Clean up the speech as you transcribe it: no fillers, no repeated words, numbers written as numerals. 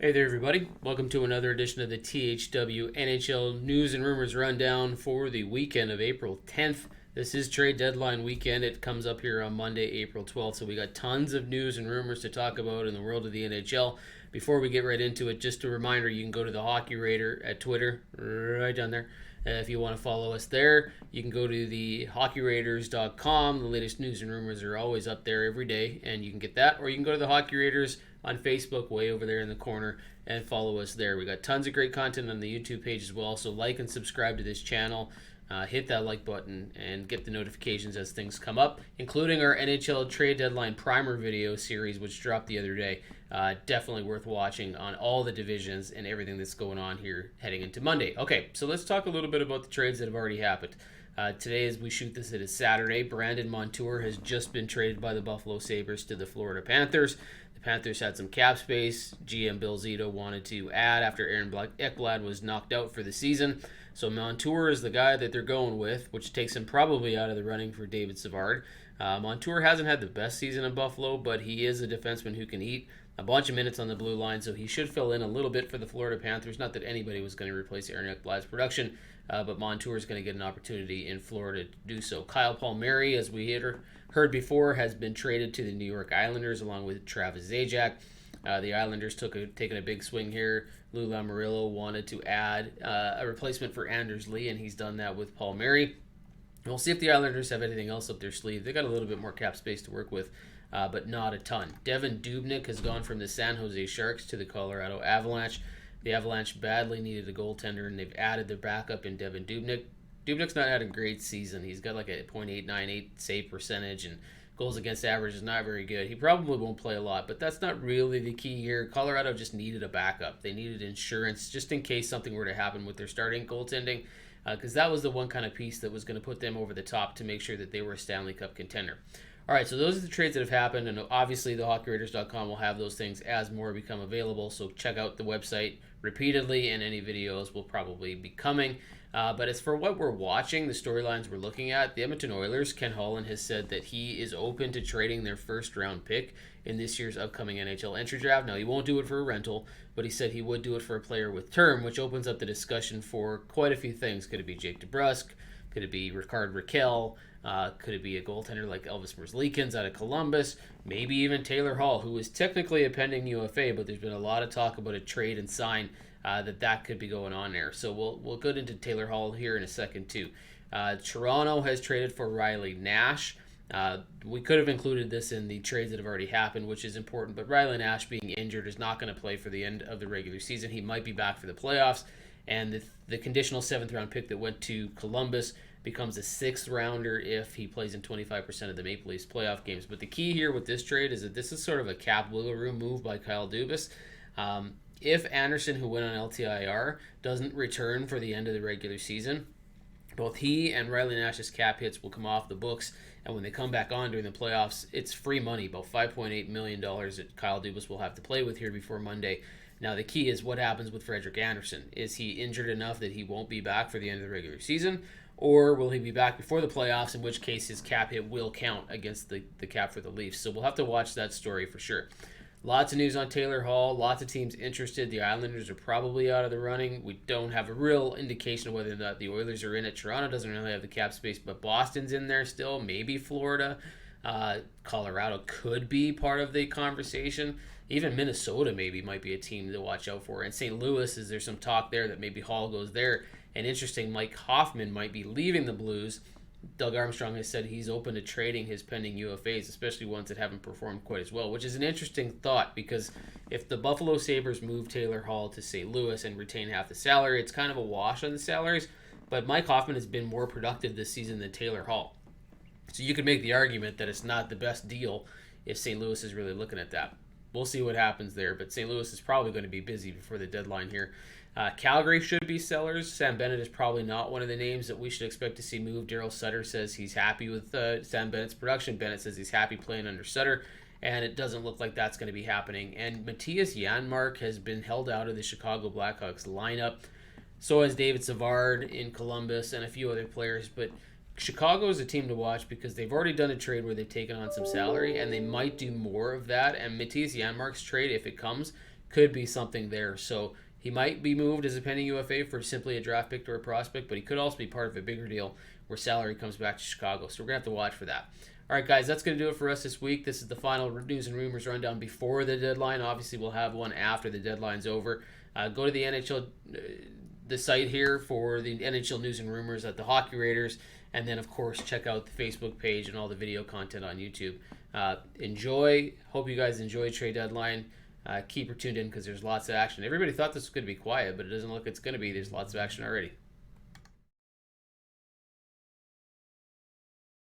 Hey there, everybody. Welcome to another edition of the THW NHL News and Rumors Rundown for the weekend of April 10th. This is trade deadline weekend. It comes up here on Monday, April 12th. So we got tons of news and rumors to talk about in the world of the NHL. Before we get right into it, just a reminder, you can go to the Hockey Raider at Twitter, right down there. If you want to follow us there, you can go to the hockeyraiders.com. The latest news and rumors are always up there every day, and you can get that. Or you can go to the Hockey Raiders on Facebook, way over there in the corner, and follow us there. We got tons of great content on the YouTube page as well, so like and subscribe to this channel. Hit that like button and get the notifications as things come up, including our NHL Trade Deadline Primer video series, which dropped the other day. Definitely worth watching on all the divisions and everything that's going on here heading into Monday. Okay, so let's talk a little bit about the trades that have already happened. Today, as we shoot this, it is Saturday. Brandon Montour has just been traded by the Buffalo Sabres to the Florida Panthers. The Panthers had some cap space. GM Bill Zito wanted to add after Aaron Ekblad was knocked out for the season. So Montour is the guy that they're going with, which takes him probably out of the running for David Savard. Montour hasn't had the best season in Buffalo, but he is a defenseman who can eat a bunch of minutes on the blue line, so he should fill in a little bit for the Florida Panthers. Not that anybody was going to replace Aaron Ekblad's production, but Montour is going to get an opportunity in Florida to do so. Kyle Palmieri, as we heard before, has been traded to the New York Islanders along with Travis Zajac. The Islanders taking a big swing here. Lou Lamoriello wanted to add a replacement for Anders Lee, and he's done that with Palmieri. We'll see if the Islanders have anything else up their sleeve. They got a little bit more cap space to work with, but not a ton. Devan Dubnyk has gone from the San Jose Sharks to the Colorado Avalanche. The Avalanche badly needed a goaltender, and they've added their backup in Devan Dubnyk. Dubnyk's not had a great season. He's got like a .898 save percentage, and goals against average is not very good. He probably won't play a lot, but that's not really the key here. Colorado just needed a backup. They needed insurance just in case something were to happen with their starting goaltending, because that was the one kind of piece that was going to put them over the top to make sure that they were a Stanley Cup contender. All right, so those are the trades that have happened, and obviously the hockeyraiders.com will have those things as more become available, so check out the website repeatedly, and any videos will probably be coming. But as for what we're watching, the storylines we're looking at, the Edmonton Oilers, Ken Holland has said that he is open to trading their first-round pick in this year's upcoming NHL entry draft. Now, he won't do it for a rental, but he said he would do it for a player with term, which opens up the discussion for quite a few things. Could it be Jake DeBrusk? Could it be Rickard Rakell? Could it be a goaltender like Elvis Merzlikins out of Columbus? Maybe even Taylor Hall, who is technically a pending UFA, but there's been a lot of talk about a trade and sign that could be going on there. So we'll get into Taylor Hall here in a second too. Toronto has traded for Riley Nash. We could have included this in the trades that have already happened, which is important, but Riley Nash being injured is not going to play for the end of the regular season. He might be back for the playoffs, and the conditional 7th round pick that went to Columbus becomes a 6th rounder if he plays in 25% of the Maple Leafs playoff games. But the key here with this trade is that this is sort of a cap wiggle room move by Kyle Dubas. If Anderson, who went on LTIR, doesn't return for the end of the regular season, both he and Riley Nash's cap hits will come off the books, and when they come back on during the playoffs, it's free money, about $5.8 million that Kyle Dubas will have to play with here before Monday. Now, the key is what happens with Frederik Andersen. Is he injured enough that he won't be back for the end of the regular season, or will he be back before the playoffs, in which case his cap hit will count against the cap for the Leafs? So we'll have to watch that story for sure. Lots of news on Taylor Hall. Lots of teams interested. The Islanders are probably out of the running. We don't have a real indication of whether or not the Oilers are in it. Toronto doesn't really have the cap space, but Boston's in there still. Maybe Florida. Colorado could be part of the conversation. Even Minnesota maybe might be a team to watch out for. And St. Louis, is there some talk there that maybe Hall goes there? And interesting, Mike Hoffman might be leaving the Blues. Doug Armstrong has said he's open to trading his pending UFAs, especially ones that haven't performed quite as well, which is an interesting thought, because if the Buffalo Sabres move Taylor Hall to St. Louis and retain half the salary, it's kind of a wash on the salaries, but Mike Hoffman has been more productive this season than Taylor Hall. So you could make the argument that it's not the best deal if St. Louis is really looking at that. We'll see what happens there, but St. Louis is probably going to be busy before the deadline here. Calgary should be sellers. Sam Bennett is probably not one of the names that we should expect to see move. Daryl Sutter says he's happy with Sam Bennett's production. Bennett says he's happy playing under Sutter, and it doesn't look like that's going to be happening. And Matthias Janmark has been held out of the Chicago Blackhawks lineup. So has David Savard in Columbus and a few other players, but Chicago is a team to watch because they've already done a trade where they've taken on some salary, and they might do more of that. And Matthias Janmark's trade, if it comes, could be something there. So he might be moved as a pending UFA for simply a draft pick or a prospect, but he could also be part of a bigger deal where salary comes back to Chicago. So we're going to have to watch for that. All right, guys, that's going to do it for us this week. This is the final news and rumors rundown before the deadline. Obviously, we'll have one after the deadline's over. Go to the NHL, the site here for the NHL news and rumors at the Hockey Raiders. And then, of course, check out the Facebook page and all the video content on YouTube. Enjoy. Hope you guys enjoy Trade Deadline. Keep her tuned in because there's lots of action. Everybody thought this was going to be quiet, but it doesn't look like it's going to be. There's lots of action already.